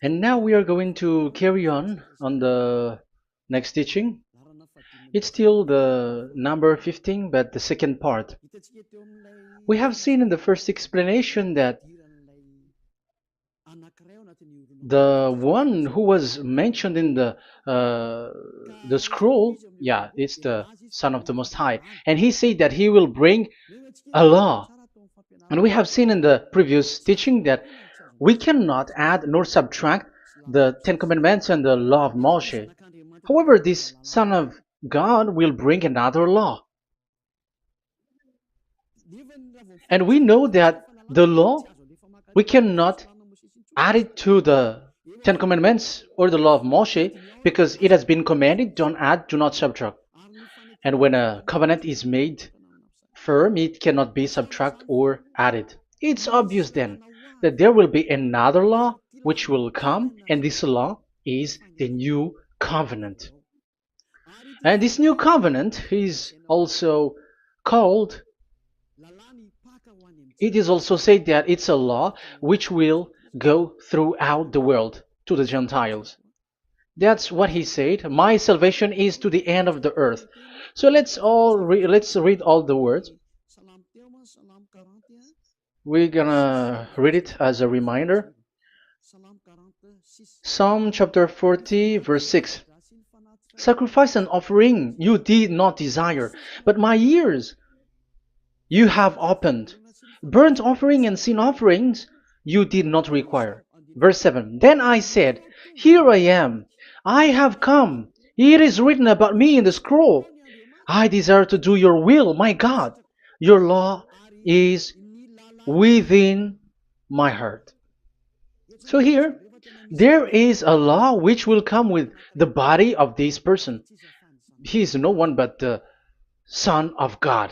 And now we are going to carry on the next teaching. It's still the number 15, but the second part. We have seen in the first explanation that the one who was mentioned in the scroll, yeah, it's the Son of the Most High, and he said that he will bring a law. And we have seen in the previous teaching that we cannot add nor subtract the Ten Commandments and the law of Moshe. However, this Son of God will bring another law. And we know that the law, we cannot add it to the Ten Commandments or the law of Moshe because it has been commanded, don't add, do not subtract. And when a covenant is made firm, it cannot be subtracted or added. It's obvious then that there will be another law which will come, and this law is the new covenant. And this new covenant is also called, it is also said that it's a law which will go throughout the world to the Gentiles. That's what he said. My salvation is to the end of the earth. So let's read all the words. We're gonna read it as a reminder. Psalm chapter 40, verse 6. Sacrifice and offering you did not desire, but my ears you have opened. Burnt offering and sin offerings you did not require. Verse 7. Then I said, here I am. I have come. It is written about me in the scroll. I desire to do your will, my God. Your law is within my heart. So here, there is a law which will come with the body of this person. He is no one but the Son of God.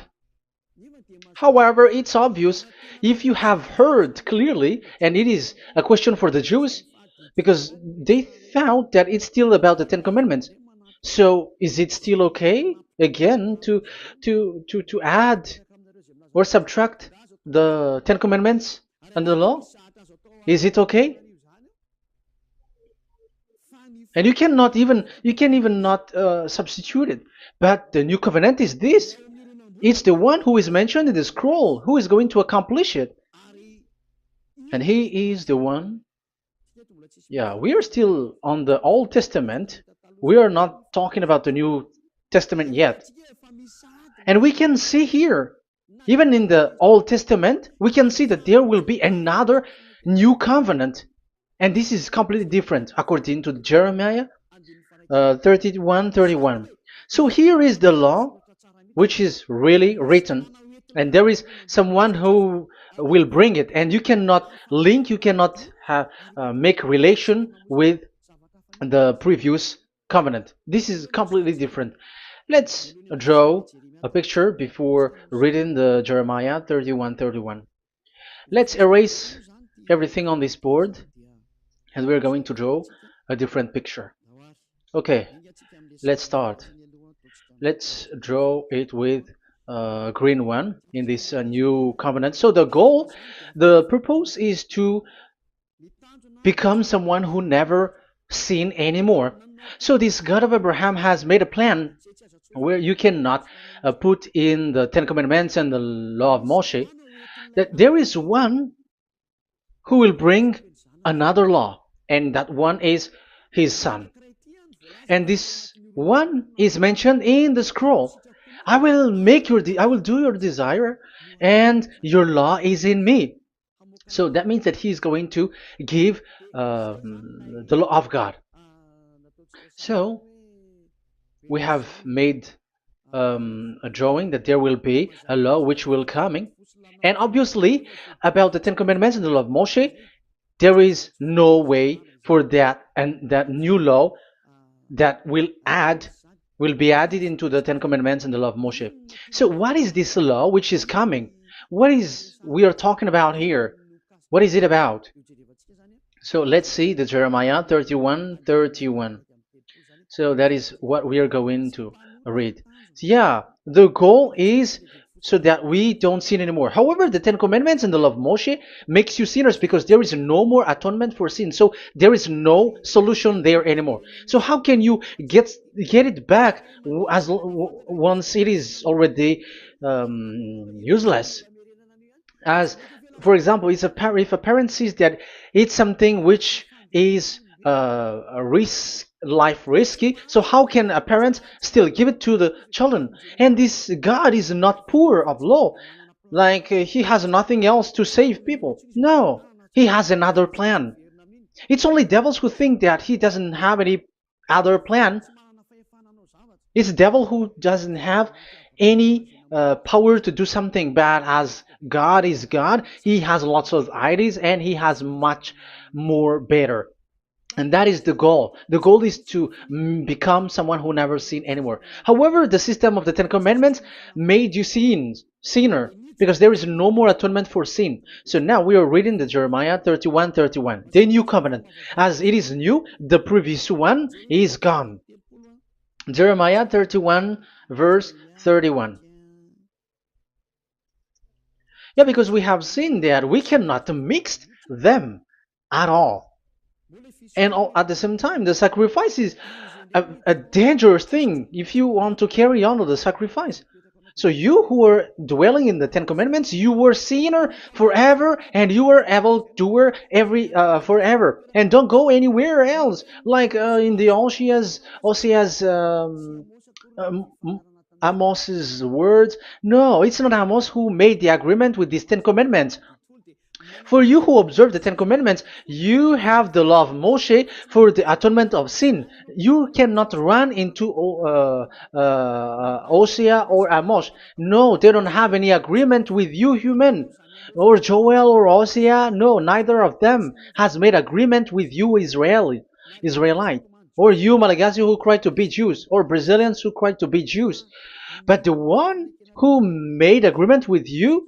However, it's obvious if you have heard clearly, and it is a question for the Jews, because they found that it's still about the Ten Commandments. So is it still okay again to add or subtract the Ten Commandments and the law? Is it okay? And you can even not substitute it. But the new covenant is this. It's the one who is mentioned in the scroll who is going to accomplish it. And he is the one. Yeah, we are still on the Old Testament. We are not talking about the New Testament yet. And we can see here, even in the Old Testament, we can see that there will be another new covenant. And this is completely different according to Jeremiah 31:31. So here is the law which is really written, and there is someone who will bring it, and you cannot link, you cannot make relation with the previous covenant. This is completely different. Let's draw a picture before reading the Jeremiah 31:31. Let's erase everything on this board, and we're going to draw a different picture. Okay, let's start. Let's draw it with a green one in this new covenant. So the purpose is to become someone who never sin anymore. So this God of Abraham has made a plan where you cannot put in the Ten Commandments and the law of Moshe, that there is one who will bring another law, and that one is his son. And this one is mentioned in the scroll. I will do your desire, and your law is in me. So that means that he is going to give the law of God. So we have made a drawing that there will be a law which will coming, and obviously about the Ten Commandments and the law of Moshe, there is no way for that and that new law that will be added into the Ten Commandments and the law of Moshe. So what is this law which is coming? What is we are talking about here? What is it about? So let's see the Jeremiah 31:31. So that is what we are going to read. So yeah, the goal is so that we don't sin anymore. However, the Ten Commandments and the law of Moshe makes you sinners because there is no more atonement for sin. So there is no solution there anymore. So how can you get it back once it is already useless? As for example, if a parent sees that it's something which is a life risky, so how can a parent still give it to the children? And this God is not poor of law, like he has nothing else to save people. No, he has another plan. It's only devils who think that he doesn't have any other plan. It's the devil who doesn't have any power to do something bad. As God is God, he has lots of ideas and he has much more better. And that is the goal. The goal is to become someone who never sin anymore. However, the system of the Ten Commandments made you sinner, because there is no more atonement for sin. So now we are reading the Jeremiah 31:31, the new covenant. As it is new, the previous one is gone. Jeremiah 31 verse 31. Yeah, because we have seen that we cannot mix them at all. And at the same time, the sacrifice is a dangerous thing if you want to carry on with the sacrifice. So you who are dwelling in the Ten Commandments, you were sinner forever, and you were evil doer forever, and don't go anywhere else. Like in the Osea's Amos's words. No, it's not Amos who made the agreement with these Ten Commandments. For you who observe the Ten Commandments, you have the law of Moshe for the atonement of sin. You cannot run into Osea or Amos. No, they don't have any agreement with you, human. Or Joel or Osea. No, neither of them has made agreement with you, Israelite. Or you, Malagasy, who cry to be Jews. Or Brazilians who cry to be Jews. But the one who made agreement with you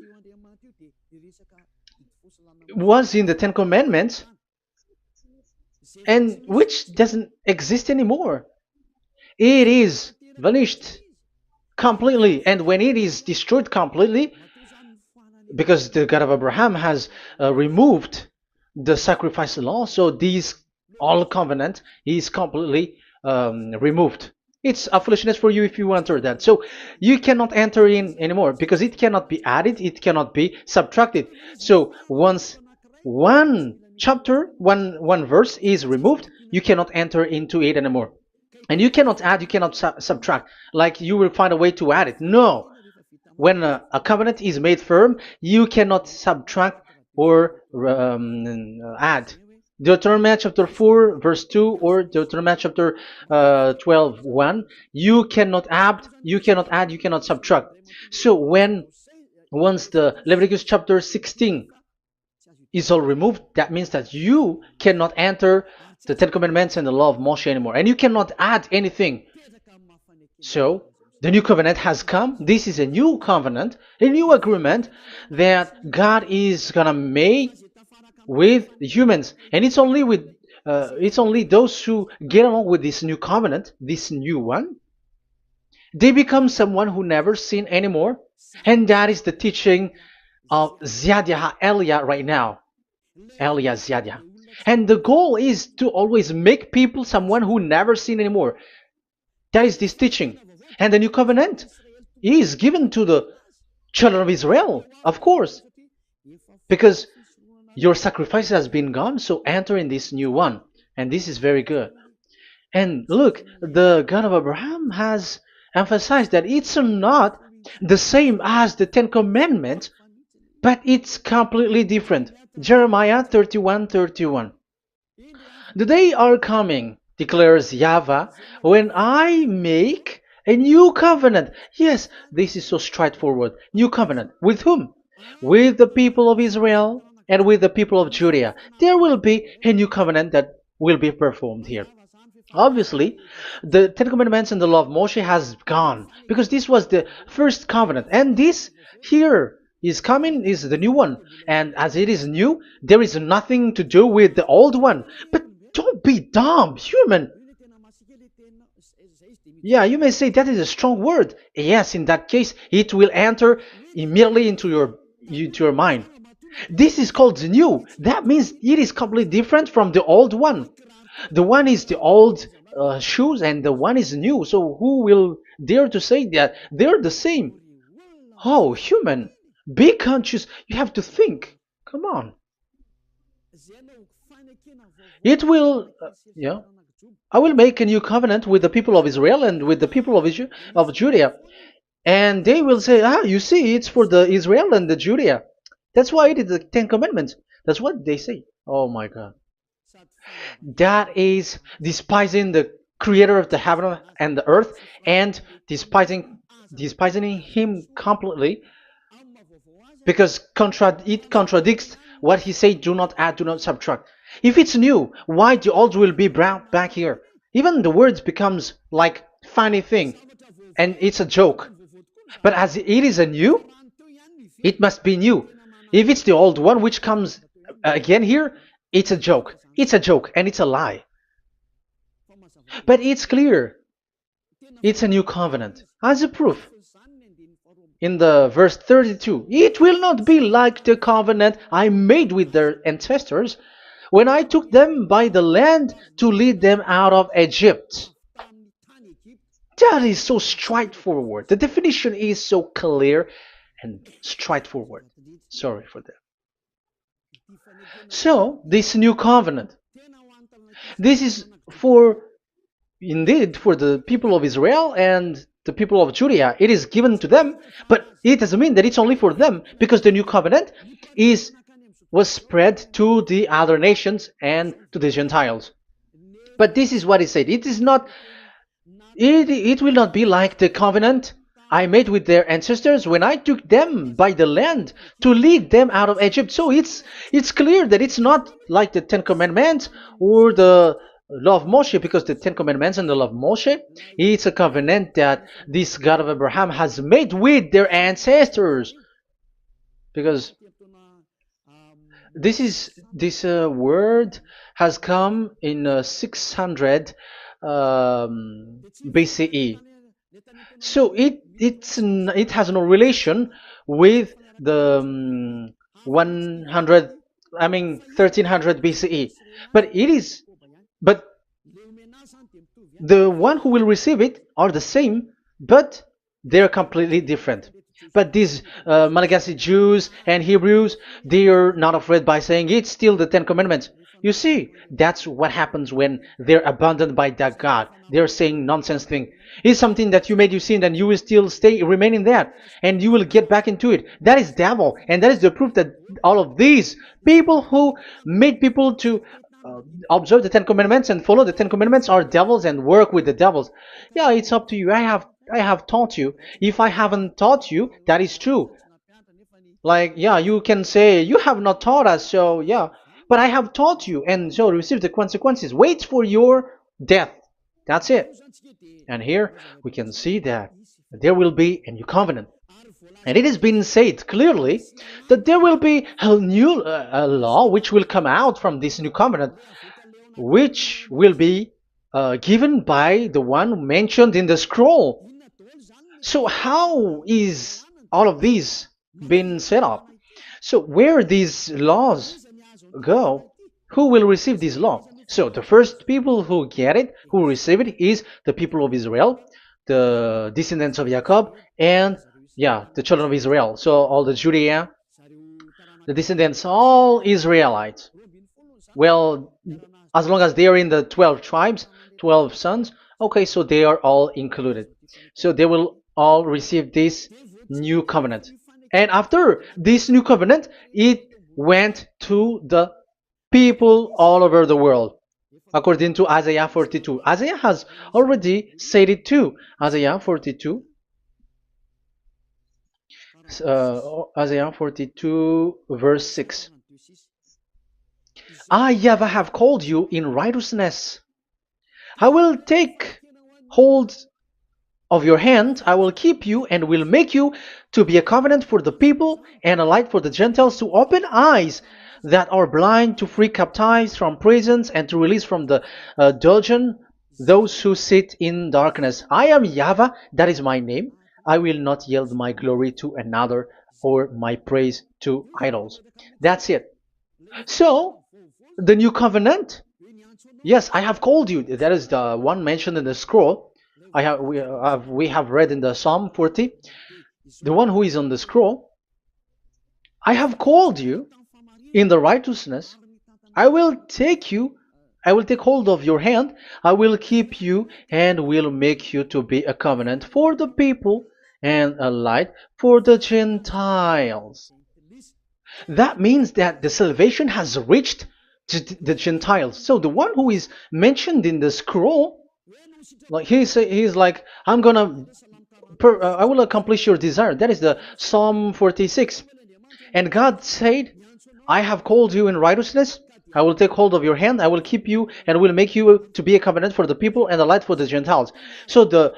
was in the Ten Commandments, and which doesn't exist anymore. It is vanished completely, and when it is destroyed completely, because the God of Abraham has removed the sacrifice law, so this all covenant is completely removed. It's a foolishness for you if you enter that. So you cannot enter in anymore because it cannot be added, it cannot be subtracted. So once one chapter, one verse is removed, you cannot enter into it anymore. And you cannot add, you cannot subtract. Like you will find a way to add it. No. When a covenant is made firm, you cannot subtract or add. Deuteronomy chapter 4 verse 2 or Deuteronomy chapter 12 1, you cannot add, you cannot subtract. So once the Leviticus chapter 16 is all removed, that means that you cannot enter the Ten Commandments and the law of Moshe anymore, and you cannot add anything. So the new covenant has come. This is a new covenant, a new agreement that God is gonna make with the humans, and it's only those who get along with this new covenant, this new one. They become someone who never sin anymore, and that is the teaching of Ziadia Elia right now, Elia Ziadia. And the goal is to always make people someone who never sin anymore. That is this teaching, and the new covenant is given to the children of Israel, of course, because your sacrifice has been gone, so enter in this new one. And this is very good. And look, the God of Abraham has emphasized that it's not the same as the Ten Commandments, but it's completely different. Jeremiah 31:31. The day are coming, declares YAHVAH, when I make a new covenant. Yes, this is so straightforward. New covenant. With whom? With the people of Israel and with the people of Judea. There will be a new covenant that will be performed here. Obviously, the Ten Commandments and the law of Moshe has gone because this was the first covenant, and this here is coming is the new one. And as it is new, there is nothing to do with the old one. But don't be dumb, human. Yeah, you may say that is a strong word. Yes, in that case, it will enter immediately into your mind. This is called the new. That means it is completely different from the old one. The one is the old shoes and the one is new. So who will dare to say that they're the same? Oh, human, be conscious. You have to think. Come on. It will, yeah. I will make a new covenant with the people of Israel and with the people of Judea. And they will say, ah, you see, it's for the Israel and the Judea. That's why it is the Ten Commandments. That's what they say. Oh my God. That is despising the creator of the heaven and the earth and despising him completely because it contradicts what he said, do not add, do not subtract. If it's new, why the old will be brought back here? Even the words becomes like funny thing and it's a joke. But as it is a new, it must be new. If it's the old one which comes again here, it's a joke. It's a joke and it's a lie. But it's clear. It's a new covenant. As a proof, in the verse 32, it will not be like the covenant I made with their ancestors when I took them by the land to lead them out of Egypt. That is so straightforward. The definition is so clear and straightforward. Sorry for that. So, this new covenant, this is indeed for the people of Israel and the people of Judea. It is given to them, but it doesn't mean that it's only for them, because the new covenant was spread to the other nations and to the Gentiles. But this is what it said. It is not. It will not be like the covenant I made with their ancestors when I took them by the land to lead them out of Egypt. So it's clear that it's not like the Ten Commandments or the law of Moshe, because the Ten Commandments and the law of Moshe, it's a covenant that this God of Abraham has made with their ancestors. Because this word has come in 600 BCE. So it has no relation with the 1300 BCE. But the one who will receive it are the same, but they're completely different. But these Malagasy Jews and Hebrews, they are not afraid by saying it's still the Ten Commandments. You see, that's what happens when they're abandoned by that God. They're saying nonsense thing. It's something that you made you sin, and you will still remain in that, and you will get back into it. That is devil, and that is the proof that all of these people who made people to observe the Ten Commandments and follow the Ten Commandments are devils and work with the devils. Yeah, it's up to you. I have taught you. If I haven't taught you, that is true. Like, yeah, you can say you have not taught us, so yeah. But I have taught you, and so receive the consequences. Wait for your death. That's it. And here we can see that there will be a new covenant. And it has been said clearly that there will be a new law which will come out from this new covenant, which will be given by the one mentioned in the scroll. So how is all of these been set up? So where these laws go, who will receive this law? So the first people who get it, who receive it, is the people of Israel, the descendants of Jacob, and yeah, the children of Israel. So all the Judea, the descendants, all Israelites. Well, as long as they are in the 12 tribes, 12 sons, okay, so they are all included. So they will all receive this new covenant. And after this new covenant, it went to the people all over the world, according to Isaiah 42. Isaiah has already said it too. Isaiah 42. Isaiah 42 verse 6. I, YAHVAH, have called you in righteousness. I will take hold of your hand, I will keep you and will make you to be a covenant for the people and a light for the Gentiles, to open eyes that are blind, to free captives from prisons, and to release from the dungeon those who sit in darkness. I am YAHVAH, that is my name. I will not yield my glory to another or my praise to idols. That's it. So, the new covenant. Yes, I have called you. That is the one mentioned in the scroll. We have read in the Psalm 40. The one who is on the scroll. I have called you in the righteousness. I will take you. I will take hold of your hand. I will keep you and will make you to be a covenant for the people and a light for the Gentiles. That means that the salvation has reached the Gentiles. So the one who is mentioned in the scroll, like he's like, I will accomplish your desire. That is the Psalm 46. And God said, I have called you in righteousness. I will take hold of your hand. I will keep you and will make you to be a covenant for the people and a light for the Gentiles. So the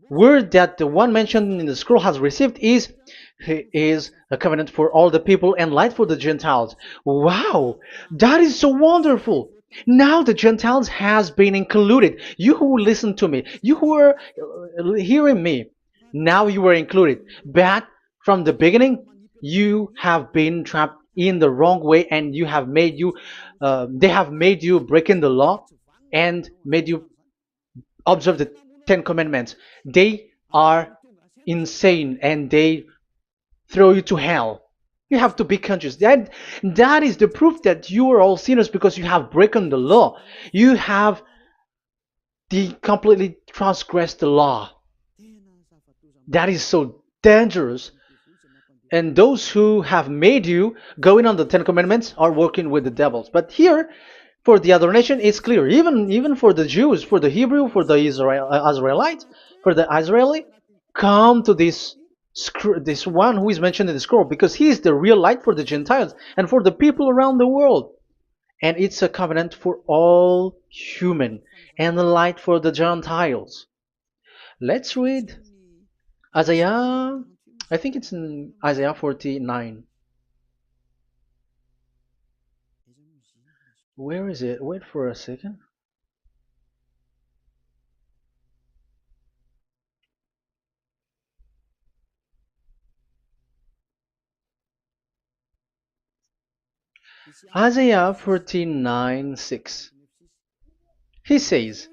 word that the one mentioned in the scroll has received is he is a covenant for all the people and light for the Gentiles. Wow, that is so wonderful. Now the Gentiles has been included. You who listen to me, you who are hearing me, now you are included. But from the beginning, you have been trapped in the wrong way, and they have made you breaking the law and made you observe the Ten Commandments. They are insane and they throw you to hell. You have to be conscious. That is the proof that you are all sinners because you have broken the law. You have completely transgressed the law. That is so dangerous. And those who have made you going on the Ten Commandments are working with the devils. But here, for the other nation, it's clear. Even for the Jews, for the Hebrew, for the Israelite, for the Israeli, come to this one who is mentioned in the scroll because he is the real light for the Gentiles and for the people around the world. And it's a covenant for all human and a light for the Gentiles. Let's read Isaiah. I think it's in Isaiah 49. Where is it? Wait for a second. Isaiah 49:6. He says,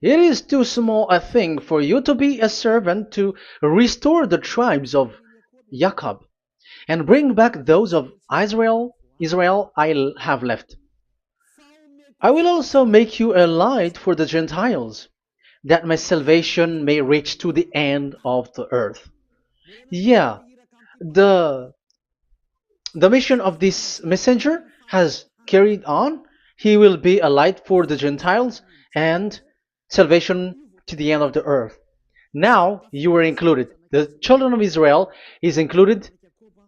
it is too small a thing for you to be a servant to restore the tribes of Jacob and bring back those of Israel I have left. I will also make you a light for the Gentiles, that my salvation may reach to the end of the earth. Yeah, the the mission of this messenger has carried on. He will be a light for the Gentiles and salvation to the end of the earth. Now you are included. The children of Israel is included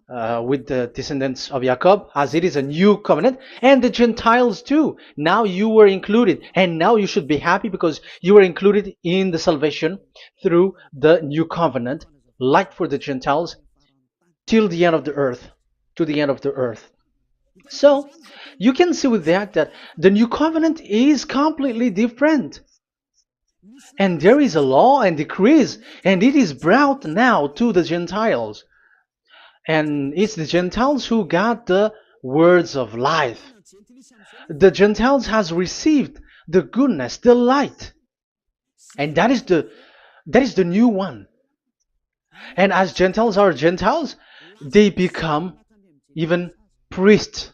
with the descendants of Jacob, as it is a new covenant, and the Gentiles too. Now you were included, and now you should be happy because you were included in the salvation through the new covenant, light for the Gentiles, till the end of the earth, to the end of the earth. So you can see with that the new covenant is completely different. And there is a law and decrees, and it is brought now to the Gentiles. And it's the Gentiles who got the words of life. The Gentiles has received the goodness, the light. And that is the new one. And as Gentiles are Gentiles, they become even priests.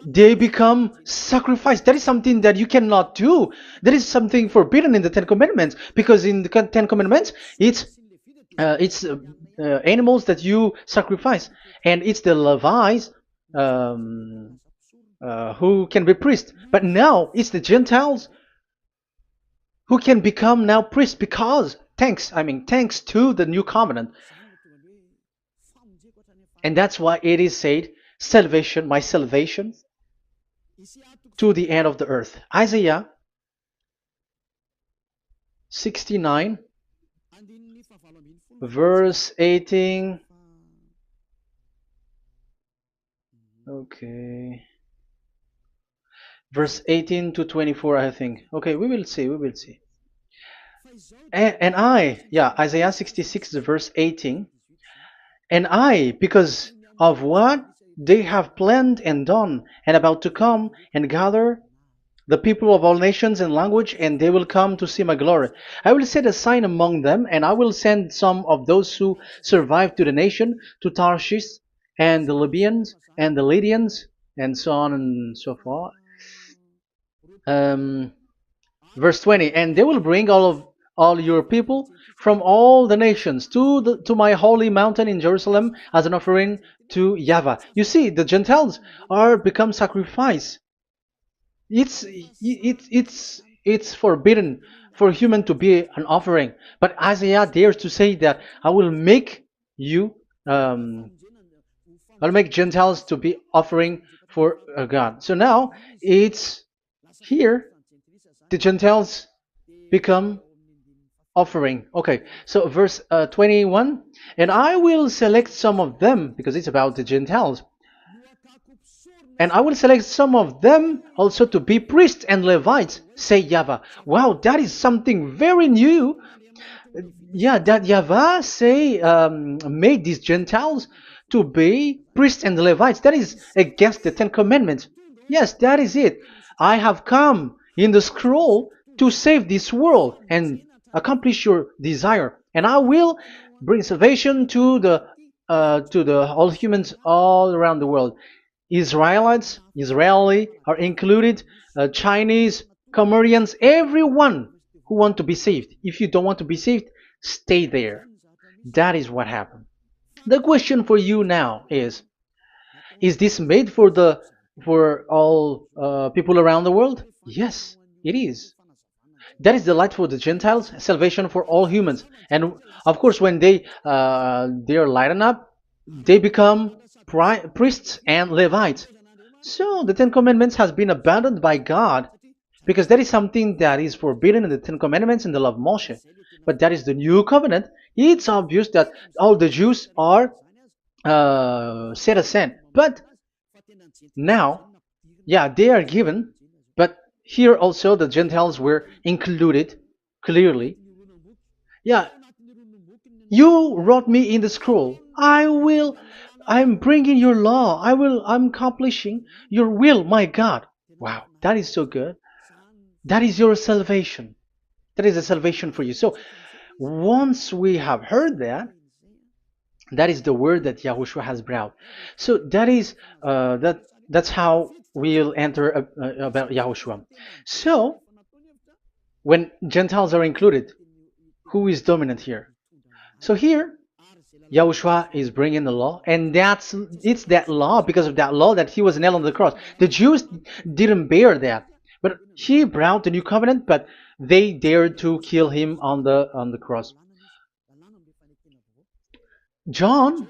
They become sacrifice. That is something that you cannot do. That is something forbidden in the Ten Commandments, because in the Ten Commandments it's animals that you sacrifice, and it's the Levites um, who can be priests. But now it's the Gentiles who can become now priests because thanks to the new covenant. And that's why it is said, salvation, my salvation to the end of the earth. Isaiah 69 verse 18. Okay. verse 18 to 24, I think. Okay, we will see, we will see. And Isaiah 66, verse 18, and I, because of what they have planned and done, and about to come and gather the people of all nations and language, and they will come to see my glory. I will set a sign among them, and I will send some of those who survive to the nation, to Tarshish, and the Libyans, and the Lydians, and so on and so forth. Um, Verse 20, and they will bring all your people from all the nations to my holy mountain in Jerusalem as an offering to YAHVAH. You see, the Gentiles are become sacrifice. It's forbidden for human to be an offering, but Isaiah dares to say that I will make you um, I'll make Gentiles to be offering for God. So now it's here the Gentiles become offering. Okay, so verse 21, and I will select some of them, because it's about the Gentiles, and I will select some of them also to be priests and Levites, say YAHVAH. Wow, that is something very new. Yeah, that YAHVAH say made these Gentiles to be priests and Levites. That is against the Ten Commandments. Yes, that is it. I have come in the scroll to save this world and accomplish your desire, and I will bring salvation to the all humans all around the world. Israelites, Israeli are included, Chinese, Comorians, everyone who want to be saved. If you don't want to be saved, stay there. That is what happened. The question for you now is this made for all people around the world? Yes, it is. That is the light for the Gentiles, salvation for all humans. And of course, when they are lightened up, they become priests and Levites. So the Ten Commandments has been abandoned by God, because that is something that is forbidden in the Ten Commandments and the law of Moshe. But that is the new covenant. It's obvious that all the Jews are set aside. But now, yeah, they are given, but here also the Gentiles were included clearly. Yeah, you wrote me in the scroll. I'm bringing your law. I'm accomplishing your will, my God. Wow, that is so good. That is your salvation. That is a salvation for you. So once we have heard that, that is the word that Yahushua has brought. So that's how we'll enter about Yahushua. So when Gentiles are included, who is dominant here? So here, Yahushua is bringing the law, and it's that law, because of that law, that he was nailed on the cross. The Jews didn't bear that, but he brought the new covenant, but they dared to kill him on the cross. John,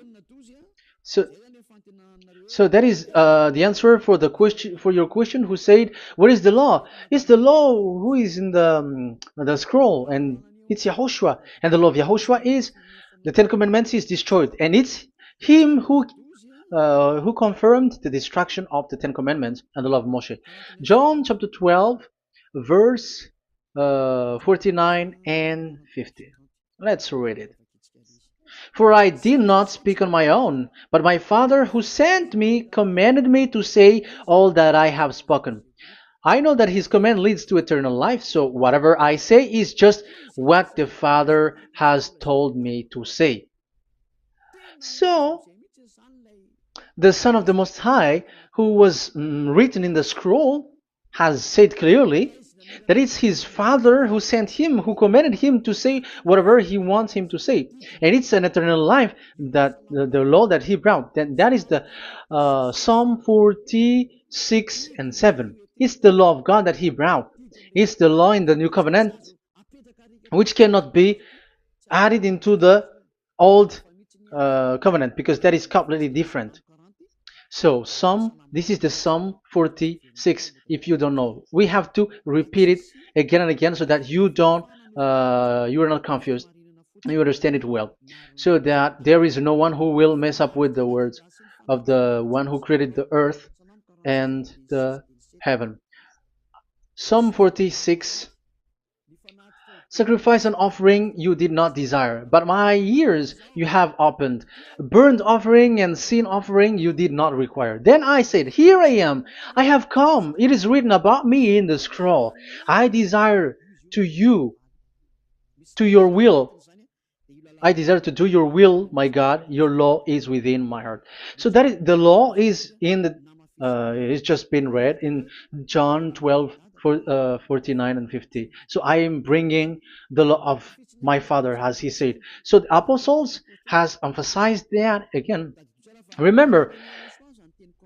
so so that is the answer for the question, for your question. Who said, "What is the law?" It's the law who is in the scroll, and it's Yahushua. And the law of Yahushua is the Ten Commandments is destroyed, and it's him who confirmed the destruction of the Ten Commandments and the law of Moshe. John chapter 12, verse 49 and 50. Let's read it. For I did not speak on my own, but my Father who sent me commanded me to say all that I have spoken. I know that his command leads to eternal life, so whatever I say is just what the Father has told me to say. So, the Son of the Most High, who was written in the scroll, has said clearly that it's his Father who sent him, who commanded him to say whatever he wants him to say. And it's an eternal life, that the law that he brought. That is the Psalm 46 and 7. It's the law of God that he brought. It's the law in the new covenant, which cannot be added into the old covenant, because that is completely different. So this is the Psalm 46. If you don't know, we have to repeat it again and again, so that you are not confused. You understand it well, so that there is no one who will mess up with the words of the one who created the earth and the heaven. Psalm 46. Sacrifice and offering you did not desire, but my ears you have opened. Burnt offering and sin offering you did not require. Then I said, here I am, I have come. It is written about me in the scroll. I desire to you, to your will. I desire to do your will, my God. Your law is within my heart. So that is the law is in the. It's just been read in John 12, 49 and 50. So I am bringing the law of my Father, as he said. So the apostles has emphasized that again. Remember,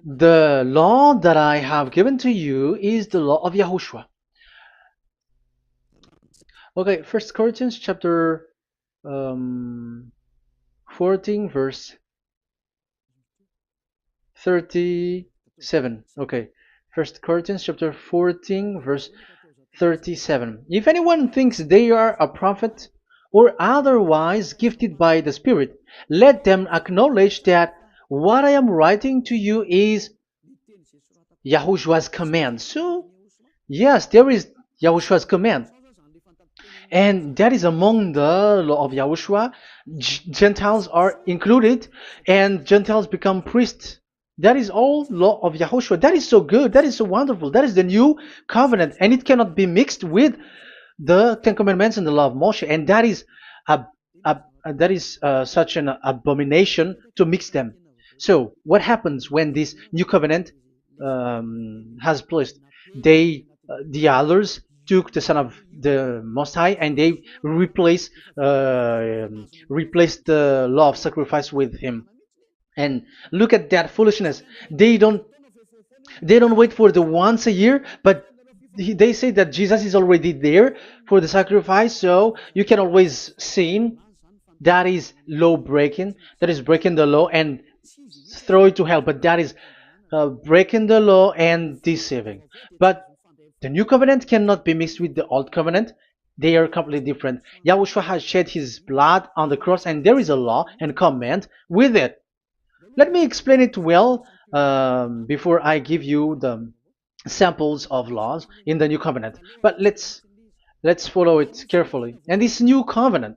the law that I have given to you is the law of YAHOSHUAH. Okay, First Corinthians chapter 14 verse 37. Okay, First Corinthians chapter 14 verse 37. If anyone thinks they are a prophet or otherwise gifted by the Spirit, let them acknowledge that what I am writing to you is Yahushua's command. So yes, there is Yahushua's command. And that is among the law of Yahushua. Gentiles are included, and Gentiles become priests. That is all law of Yahushua. That is so good. That is so wonderful. That is the new covenant, and it cannot be mixed with the Ten Commandments and the law of Moshe. And that is such an abomination to mix them. So what happens when this new covenant has placed? The others took the Son of the Most High and they replaced the law of sacrifice with him. And look at that foolishness. They don't wait for the once a year, but they say that Jesus is already there for the sacrifice, so you can always sin. That is law breaking. That is breaking the law and throw it to hell. But that is breaking the law and deceiving. But the new covenant cannot be mixed with the old covenant. They are completely different. Yahushua has shed his blood on the cross, and there is a law and command with it. Let me explain it well before I give you the samples of laws in the new covenant. But let's follow it carefully. And this new covenant,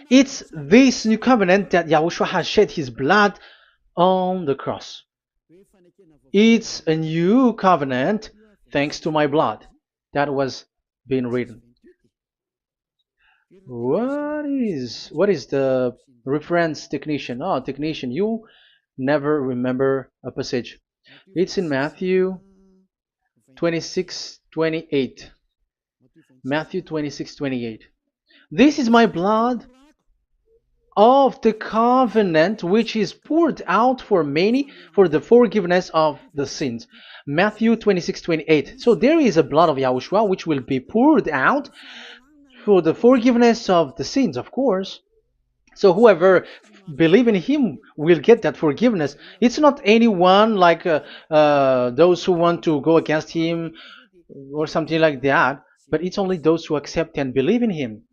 it's this new covenant that Yahushua has shed his blood on the cross. It's a new covenant thanks to my blood. That was being written. What is the reference technician? Oh, technician, you never remember a passage. It's in Matthew 26:28. Matthew 26:28. This is my blood of the covenant which is poured out for many for the forgiveness of the sins. Matthew 26:28. So there is a blood of Yahushua which will be poured out for the forgiveness of the sins, of course. So whoever believe in him will get that forgiveness. It's not anyone like those who want to go against him or something like that, but it's only those who accept and believe in him.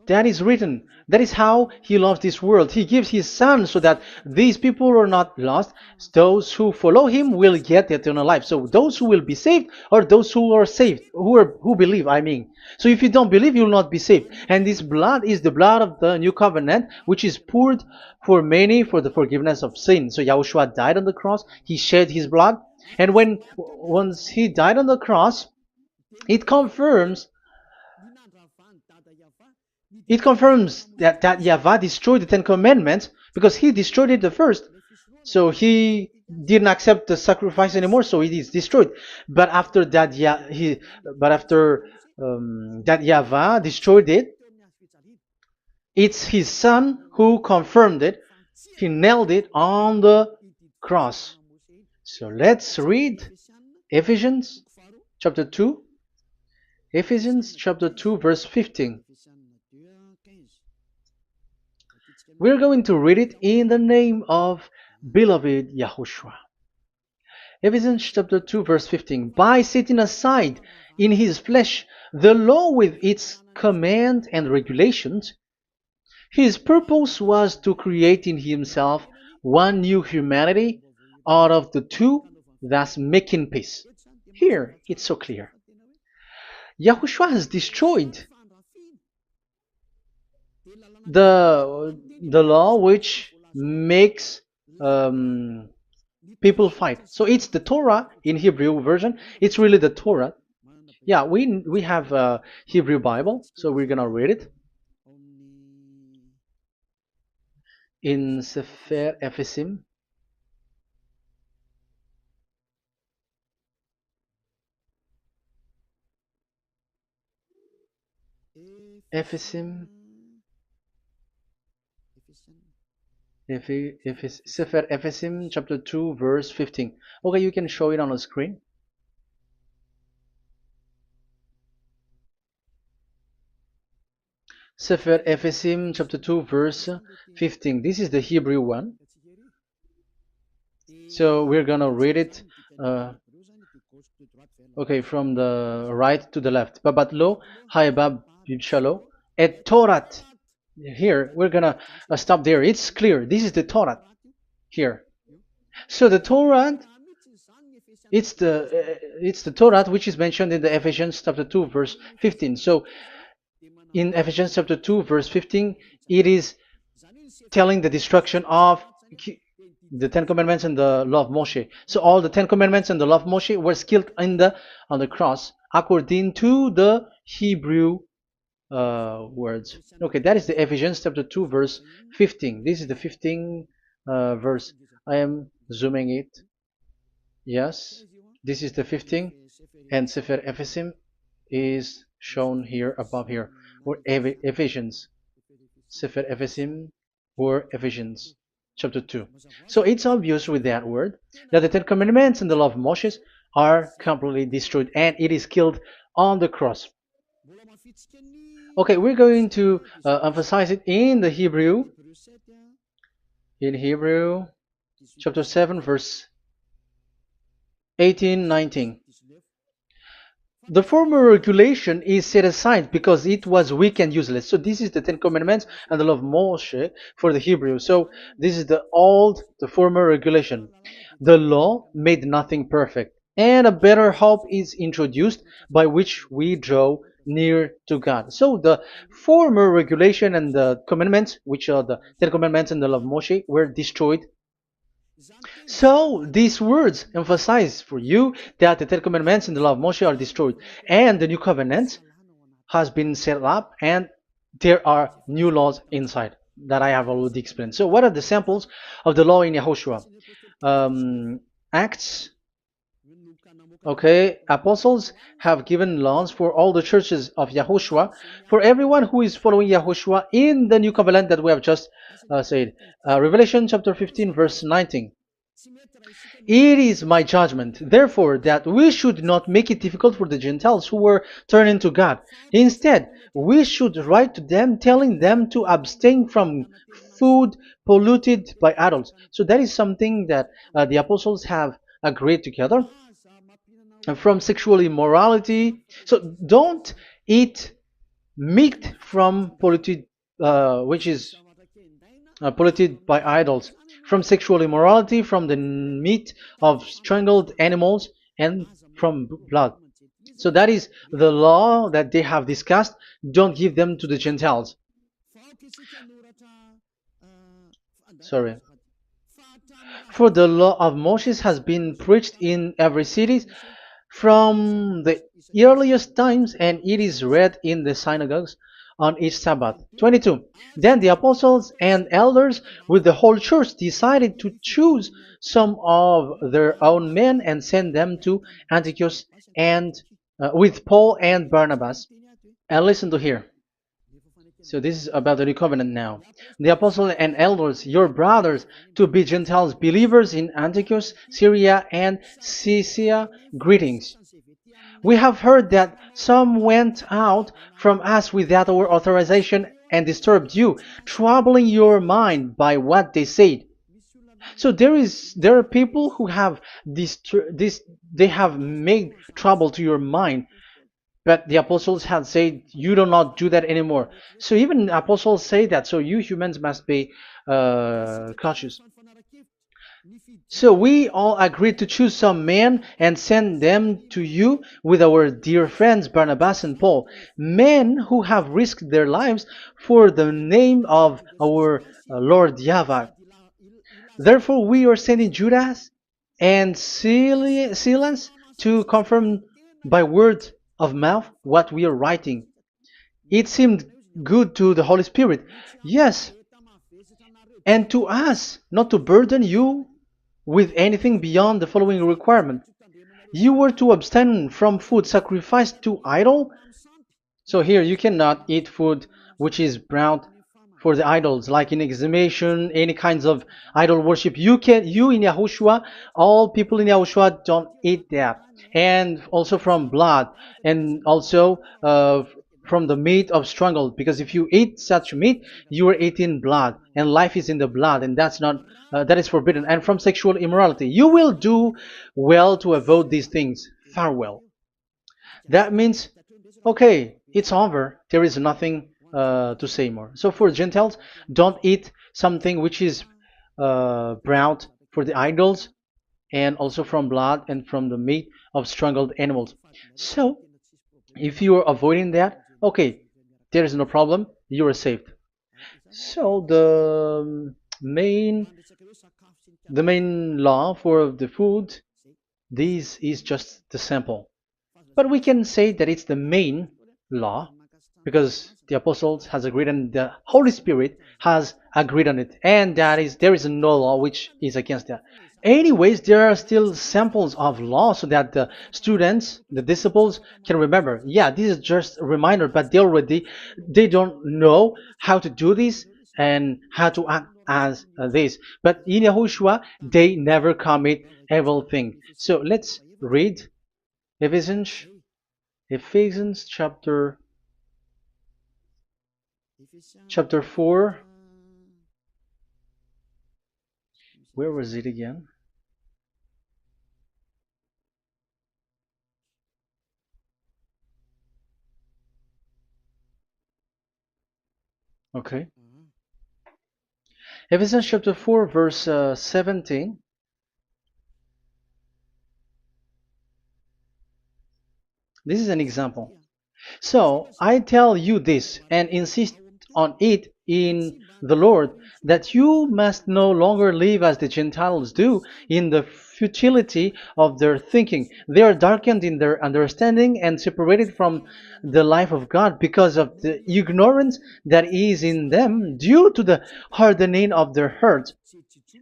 That is written. That is how he loves this world. He gives his son so that these people are not lost. Those who follow him will get eternal life. So those who will be saved are those who are saved, who believe, I mean. So if you don't believe, you will not be saved. And this blood is the blood of the new covenant, which is poured for many for the forgiveness of sin. So Yahushua died on the cross. He shed his blood. And once he died on the cross, it confirms that YAHVAH destroyed the Ten Commandments because he destroyed it the first. So he didn't accept the sacrifice anymore, so it is destroyed. But after that, that YAHVAH destroyed it, it's his son who confirmed it. He nailed it on the cross. So let's read Ephesians chapter 2. Ephesians chapter 2 verse 15. We're going to read it in the name of beloved Yahushua. Ephesians chapter 2 verse 15. By setting aside in his flesh the law with its command and regulations, his purpose was to create in himself one new humanity out of the two, thus making peace. Here, it's so clear. Yahushua has destroyed the law which makes people fight. So it's the Torah in Hebrew version. It's really the Torah. Yeah, we have a Hebrew Bible, so we're gonna read it in Sefer Ephesim. Ephesim. Sefer Ephesim chapter 2 verse 15. Okay, you can show it on the screen. Sefer Ephesim chapter 2 verse 15. This is the Hebrew one. So we're gonna read it okay, from the right to the left. Babat lo haibab shalo et Torat. Here we're gonna stop there. It's clear. This is the Torah here. So the Torah, it's the Torah which is mentioned in the Ephesians chapter 2 verse 15. So in Ephesians chapter 2 verse 15, it is telling the destruction of the Ten Commandments and the law of Moshe. So all the Ten Commandments and the law of Moshe were killed on the cross according to the Hebrew words. Okay, that is the Ephesians chapter 2 verse 15. This is the 15 verse. I am zooming it. Yes, this is the 15, and Sefer Ephesim is shown here above here, or Ephesians. Sefer Ephesim or Ephesians chapter 2. So it's obvious with that word that the Ten Commandments and the law of Moses are completely destroyed, and it is killed on the cross. Okay, we're going to emphasize it in the Hebrew. In Hebrew chapter 7 verse 18, 19. The former regulation is set aside because it was weak and useless. So this is the Ten Commandments and the law of Moshe for the Hebrew. So this is the former regulation. The law made nothing perfect, and a better hope is introduced by which we draw near to God. So the former regulation and the commandments, which are the Ten Commandments and the law of Moshe, were destroyed. So these words emphasize for you that the Ten Commandments and the law of Moshe are destroyed, and the new covenant has been set up, and there are new laws inside that I have already explained. So what are the samples of the law in Yahushua? Acts. Okay, apostles have given laws for all the churches of Yahushua, for everyone who is following Yahushua in the new covenant that we have just said. Revelation chapter 15 verse 19. It is my judgment, therefore, that we should not make it difficult for the Gentiles who were turning to God. Instead, we should write to them telling them to abstain from food polluted by idols. So that is something that the apostles have agreed together. And from sexual immorality. So don't eat meat from polluted, which is polluted by idols, from sexual immorality, from the meat of strangled animals, and from blood. So that is the law that they have discussed. Don't give them to the Gentiles. Sorry. For the law of Moses has been preached in every city from the earliest times, and it is read in the synagogues on each Sabbath. 22. Then the apostles and elders with the whole church decided to choose some of their own men and send them to Antioch and with Paul and Barnabas. And listen to here. So this is about the new covenant now. The apostles and elders, your brothers, to be Gentiles believers in Antioch, Syria, and Cilicia, greetings. We have heard that some went out from us without our authorization and disturbed you, troubling your mind by what they said. So there are people who have they have made trouble to your mind, but the apostles had said you do not do that anymore. So even apostles say that. So you humans must be cautious. So we all agreed to choose some men and send them to you with our dear friends Barnabas and Paul, men who have risked their lives for the name of our Lord YAHVAH. Therefore, we are sending Judas and Silas to confirm by word of mouth what we are writing. It seemed good to the Holy Spirit, yes, and to us, not to burden you with anything beyond the following requirement. You were to abstain from food sacrificed to idol. So here you cannot eat food which is brought for the idols, like in exhumation, any kinds of idol worship. You in Yahushua, all people in Yahushua don't eat that, and also from blood, and also from the meat of strangled. Because if you eat such meat, you are eating blood, and life is in the blood, and that's not that is forbidden. And from sexual immorality, you will do well to avoid these things. Farewell. That means, okay, it's over. There is nothing to say more. So for Gentiles, don't eat something which is brought for the idols, and also from blood and from the meat of strangled animals. So if you are avoiding that, okay, there is no problem. You are saved. So the main law for the food, this is just the sample. But we can say that it's the main law because the apostles has agreed and the Holy Spirit has agreed on it, and that is there is no law which is against that. Anyways, there are still samples of law so that the students, the disciples can remember. Yeah, this is just a reminder, but they don't know how to do this and how to act as this. But in Yahushua, they never commit evil thing. So let's read Ephesians, Ephesians chapter 4. Where was it again? Okay. Ephesians chapter 4, verse 17. This is an example. So I tell you this and insist on it in the Lord, that you must no longer live as the Gentiles do in the futility of their thinking. They are darkened in their understanding and separated from the life of God because of the ignorance that is in them due to the hardening of their hearts.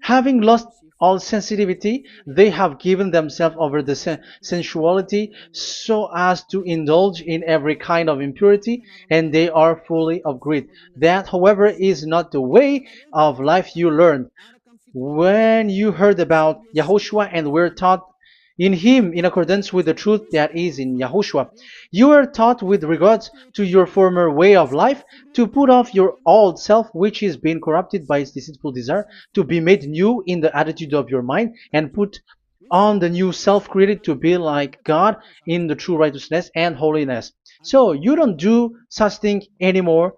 Having lost all sensitivity, they have given themselves over to sensuality so as to indulge in every kind of impurity, and they are fully of greed. That, however, is not the way of life you learned when you heard about Yahushua and were taught in him in accordance with the truth that is in Yahushua. You are taught with regards to your former way of life to put off your old self, which is being corrupted by its deceitful desire, to be made new in the attitude of your mind, and put on the new self created to be like God in the true righteousness and holiness. So you don't do such thing anymore.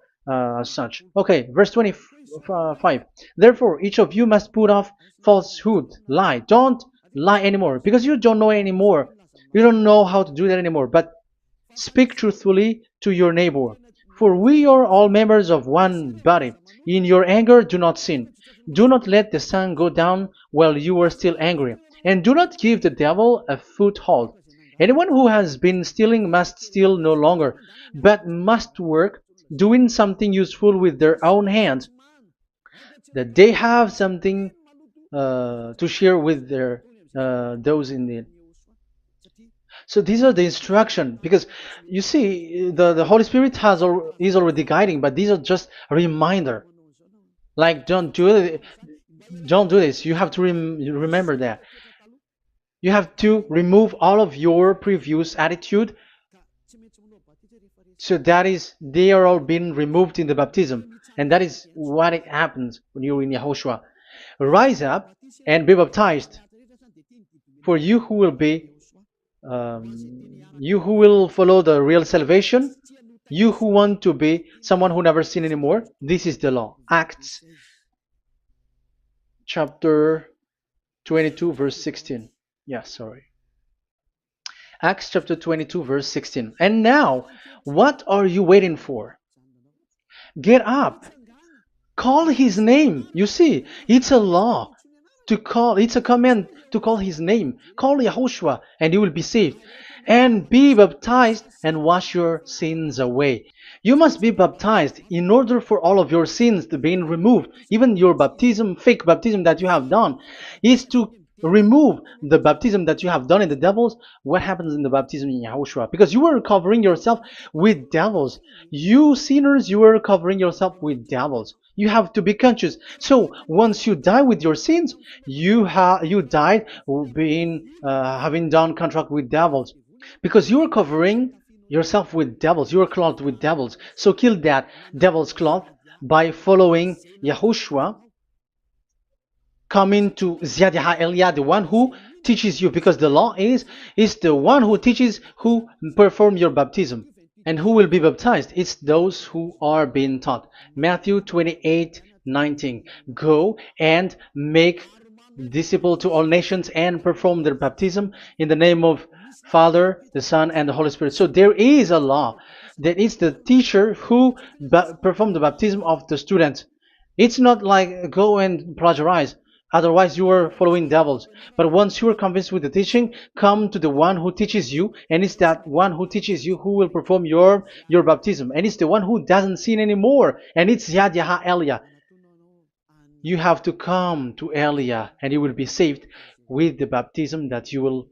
Such. Okay, verse 25. Therefore, each of you must put off falsehood, lie. Don't lie anymore because you don't know anymore. You don't know how to do that anymore. But speak truthfully to your neighbor. For we are all members of one body. In your anger, do not sin. Do not let the sun go down while you are still angry. And do not give the devil a foothold. Anyone who has been stealing must steal no longer, but must work, doing something useful with their own hands, that they have something to share with their those in need. So these are the instruction because you see the Holy Spirit is already guiding, but these are just a reminder. Like don't do this. You have to remember that. You have to remove all of your previous attitude. So that is they are all being removed in the baptism, and that is what it happens when you're in Yahushua. Rise up and be baptized. For you who will follow the real salvation, you who want to be someone who never sin anymore, this is the law. Acts chapter 22 verse 16. Yeah, sorry. Acts chapter 22 verse 16. And now, what are you waiting for? Get up. Call his name. You see, it's a law to call, it's a command to call his name. Call Yahushua and you will be saved. And be baptized and wash your sins away. You must be baptized in order for all of your sins to be removed. Even your baptism, fake baptism that you have done, is to remove the baptism that you have done in the devils. What happens in the baptism in Yahushua? Because you were covering yourself with devils. You sinners, you were covering yourself with devils. You have to be conscious. So once you die with your sins, you died being having done contract with devils, because you are covering yourself with devils. You are clothed with devils. So kill that devil's cloth by following Yahushua, coming to Ziad Elia, the one who teaches you, because the law is the one who teaches who perform your baptism. And who will be baptized? It's those who are being taught. Matthew 28:19. Go and make disciple to all nations and perform their baptism in the name of Father, the Son, and the Holy Spirit. So there is a law that is the teacher who perform the baptism of the student. It's not like go and plagiarize. Otherwise, you are following devils. But once you are convinced with the teaching, come to the one who teaches you, and it's that one who teaches you who will perform your baptism. And it's the one who doesn't sin anymore. And it's Yad Yaha Elia. You have to come to Elia, and you will be saved with the baptism that you will,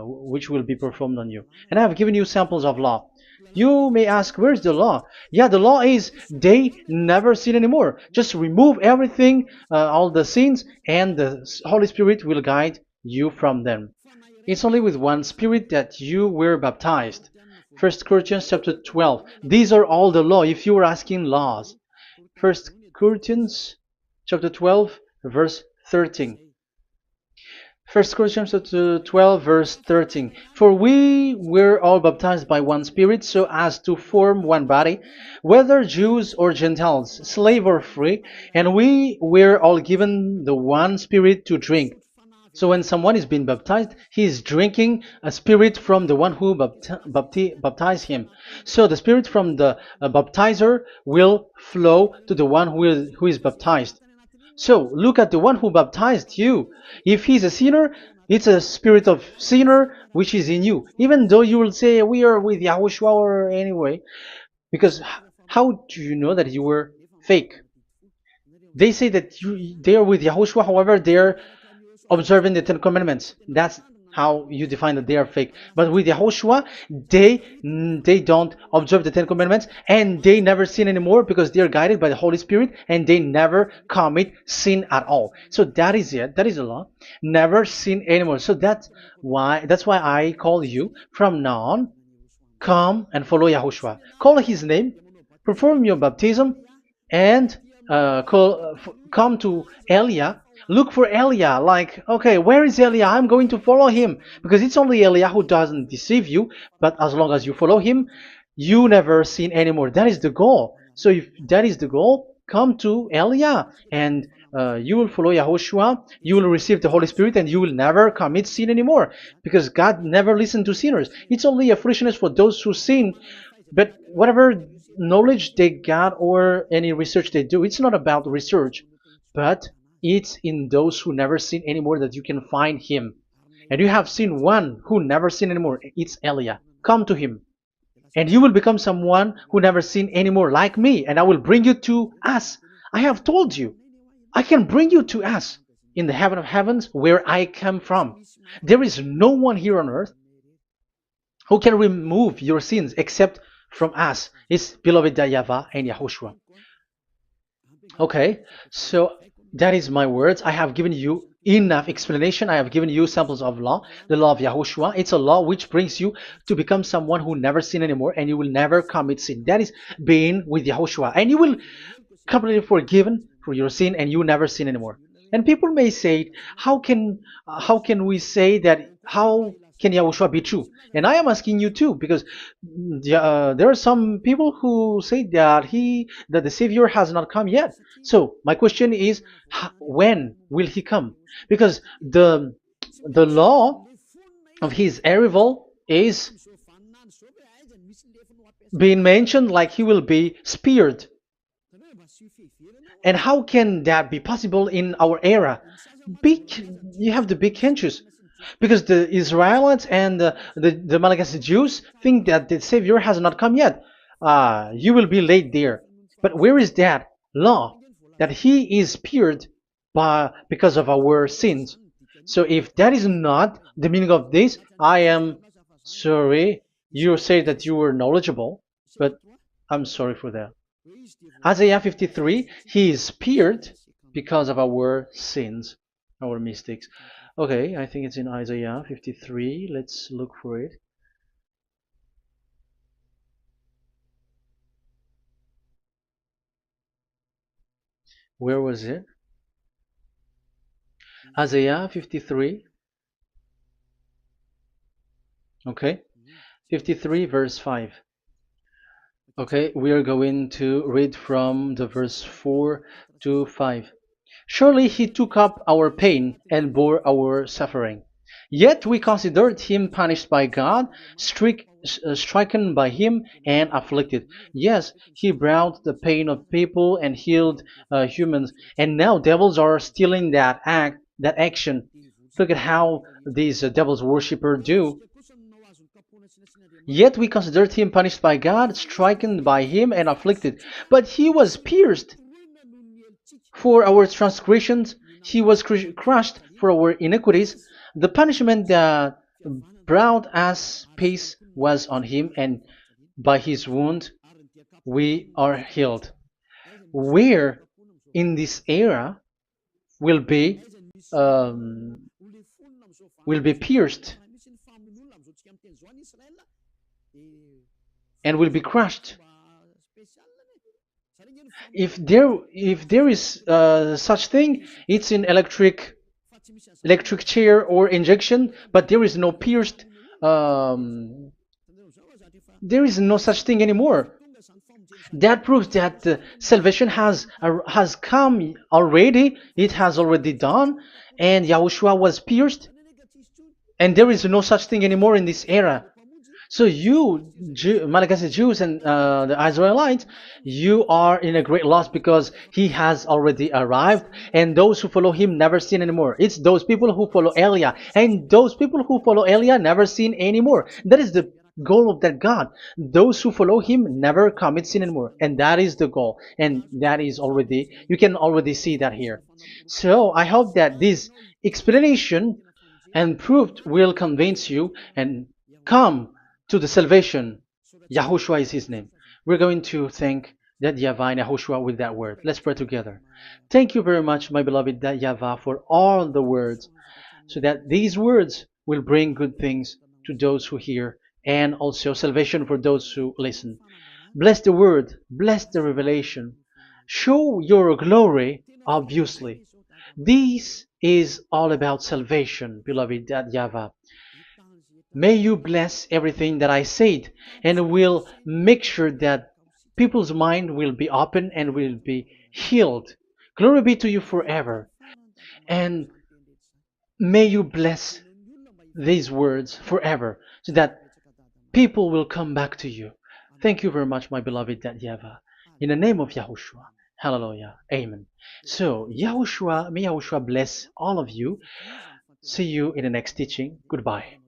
which will be performed on you. And I have given you samples of law. You may ask, where's the law? Yeah, the law is they never sin anymore. Just remove everything, all the sins, and the Holy Spirit will guide you from them. It's only with one Spirit that you were baptized. 1 Corinthians chapter 12. These are all the law, if you were asking laws. 1 Corinthians chapter 12, verse 13. 1 Corinthians chapter 12, verse 13. For we were all baptized by one Spirit, so as to form one body, whether Jews or Gentiles, slave or free, and we were all given the one Spirit to drink. So when someone is being baptized, he is drinking a spirit from the one who baptized him. So the spirit from the baptizer will flow to the one who is baptized. So look at the one who baptized you. If he's a sinner, it's a spirit of sinner which is in you. Even though you will say, we are with Yahushua or anyway, because how do you know that you were fake? They say that they are with Yahushua, however, they're observing the Ten Commandments. That's how you define that they are fake. But with Yahushua, they don't observe the Ten Commandments, and they never sin anymore because they are guided by the Holy Spirit, and they never commit sin at all. So that is it. That is the law. Never sin anymore. So that's why I call you from now on. Come and follow Yahushua. Call his name, perform your baptism, and come to Elia. Look for Elia, like, okay, where is Elia? I'm going to follow him. Because it's only Elia who doesn't deceive you, but as long as you follow him, you never sin anymore. That is the goal. So if that is the goal, come to Elia, and you will follow Yahushua, you will receive the Holy Spirit, and you will never commit sin anymore. Because God never listened to sinners. It's only a foolishness for those who sin, but whatever knowledge they got or any research they do, it's not about research, but it's in those who never sin anymore that you can find him. And you have seen one who never sin anymore. It's Elia. Come to him, and you will become someone who never sin anymore, like me, and I will bring you to us. I have told you, I can bring you to us in the heaven of heavens where I come from. There is no one here on earth who can remove your sins except from us. It's beloved YAHVAH and YAHOSHUAH. Okay, so that is my words. I have given you enough explanation. I have given you samples of law, the law of Yahushua. It's a law which brings you to become someone who never sin anymore, and you will never commit sin. That is being with Yahushua, and you will completely forgiven for your sin, and you will never sin anymore. And people may say, how can we say that? How can Yahushua be true? And I am asking you too, because there are some people who say that the Savior has not come yet. So my question is, when will he come? Because the law of his arrival is being mentioned like he will be speared. And how can that be possible in our era? Big, you have to be conscious. Because the Israelites and the Malagasy Jews think that the Savior has not come yet. You will be late there. But where is that law? That he is speared because of our sins. So if that is not the meaning of this, I am sorry. You say that you were knowledgeable, but I'm sorry for that. Isaiah 53, he is speared because of our sins, our mistakes. Okay, I think it's in Isaiah 53. Let's look for it. Where was it? Isaiah 53. Okay, 53 verse 5. Okay, we are going to read from the verse 4 to 5. Surely he took up our pain and bore our suffering. Yet we considered him punished by God, stricken by him, and afflicted. Yes, he brought the pain of people and healed humans. And now devils are stealing that action. Look at how these devils worshippers do. Yet we considered him punished by God, stricken by him, and afflicted. But he was pierced for our transgressions, he was crushed for our iniquities. The punishment that brought us peace was on him, and by his wound we are healed. Where in this era will be um, pierced and will be crushed. If there is such thing, it's in electric chair or injection, but there is no pierced. There is no such thing anymore. That proves that salvation has come already. It has already done, and Yahushua was pierced, and there is no such thing anymore in this era. So you, Malagasy Jews and the Israelites, you are in a great loss because he has already arrived, and those who follow him never sin anymore. It's those people who follow Elia, and those people who follow Elia never sin anymore. That is the goal of that God. Those who follow him never commit sin anymore, and that is the goal. And that is already, you can already see that here. So I hope that this explanation and proof will convince you and come to the salvation. Yahushua is his name. We're going to thank that YAHVAH and Yahushua with that word. Let's pray together. Thank you very much, my beloved that YAHVAH, for all the words, so that these words will bring good things to those who hear, and also salvation for those who listen. Bless the word, bless the revelation. Show your glory, obviously. This is all about salvation, beloved that YAHVAH. May you bless everything that I said, and will make sure that people's mind will be open and will be healed. Glory be to you forever. And may you bless these words forever, so that people will come back to you. Thank you very much, my beloved that YAHVAH. In the name of Yahushua. Hallelujah. Amen. So, Yahushua, may Yahushua bless all of you. See you in the next teaching. Goodbye.